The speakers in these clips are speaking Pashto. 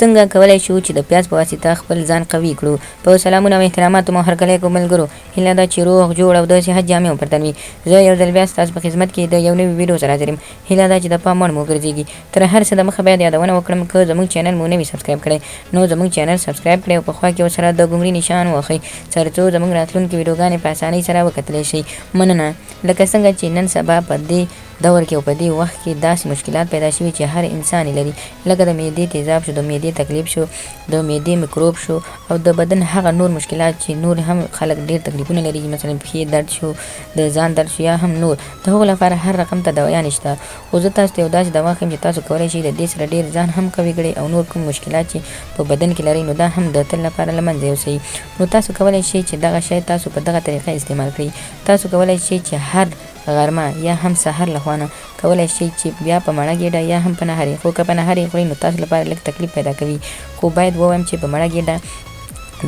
څنګه کولای شو چې د پیاز په واسطه خپل ځان قوي کړو. په سلامونه او احتراماتو مو هرکلی کوم ملګرو، هیله ده چې روغ جوړ او د صحت جامې مو پرتن وي. زه یو ځل بیا ستاسو په خدمت کې د یو نوي ویډیو سره حاضر یم. هیله ده چې د پام وړ مو وګرځېږي. تر هر څه دمخه باید یادونه وکړم که زموږ چینل مو نه وي سبسکرایب کړی نو زموږ چینل سبسکرایب کړئ او په خوا کې ورسره د ګونګړي نشان ووهئ تر څو زموږ راتلونکي ویډیوګانې په اسانۍ سره وکتلی شئ. مننه. لکه څنګه چې نن سبا په دې دور کې او په دې وخت کې داسې مشکلات پیدا شوي چې هر انسان یې لري، لکه د معدې تیزاب شو، د معدې تکلیف شو، د معدې میکروب شو او د بدن هغه نور مشکلات چې نور هم خلک ډېر تکلیفونه لري، مثلا پښې درد شو، د ځان درد شو یا هم نور. د هغو لپاره هر رقم ته دوایانې شته. خو زه تاسو ته یو داسې دوا ښیم چې تاسو کولی شئ د دې سره ډېر ځان هم قوي کړئ او نور کوم مشکلات چې په بدن کې لرئ نو دا هم د تل لپاره له منځه یوسئ. نو تاسو کولی شئ چې دغه شی تاسو په دغه طریقه استعمال کړئ. تاسو کولی شئ چې هر غرمه یا هم سحر لخوا نه کولی شئ چې بیا په مړه ګېډه یا هم په نهارې، خو که په نهارې خورئ نو تاسو لپاره لږ تکلیف پیدا کوي. خو باید ووایم چې په مړه ګېډه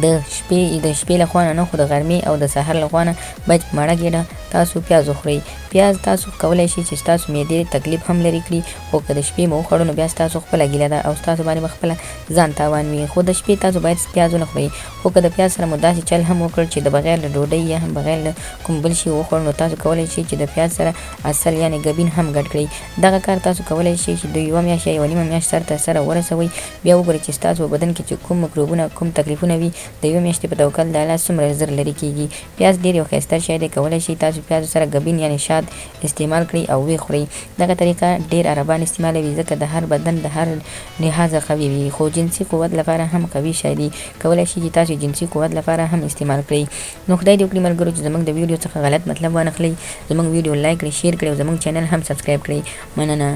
د شپې لخوا نه خو د غرمې او د سحر لخوا نه باید په مړه ګېډه تاسو پیاز وخورئ. پیاز تاسو کولی شئ چې ستاسو معدې تکلیف هم لرې کړي، خو که د شپې مو وخوړو نو بیا ستاسو خپله ګیله ده او ستاسو باندې به خپله ځان تاوان وي. خو د شپې تاسو باید پیاز ونه خورئ. خو که د پیاز سره مو داسې چل هم وکړ چې د بغیر له ډوډۍ یا هم بغیر له کوم بل شي وخوړ نو تاسو کولی شئ چې د پیاز سره عسل یعنې ګبین هم ګډ کړئ. دغه کار تاسو کولی شئ چې د یوه میاشت یا یوه نیمه میاشت سره ورسوئ. بیا وګورئ چې ستاسو په بدن کې چې کوم مکروبونه کوم تکلیفونه وي د یوې میاشتې په توکل د الله څومره زر لرې کېږي. پیاز ډېر یو ښایسته شی دی. کولی شئ تاسو پیازو سره ګبین یعنې شات استعمال کړئ او ویې خورئ. دغه طریقه ډېر عربان استعمالوي ځکه د هر بدن د هر لحاظه قوي وي، خو جنسي قوت لپاره هم قوي شی دی. کولی شئ چې تاسو جنسي قوت لپاره هم استعمال کړئ. نو خدای دې وکړي ملګرو چې زموږ د ویډیو څخه غلط مطلب وانخلئ. زموږ ویډیو لایک کړئ، شیر کړئ او زموږ چینل هم سبسکرایب کړئ. مننه.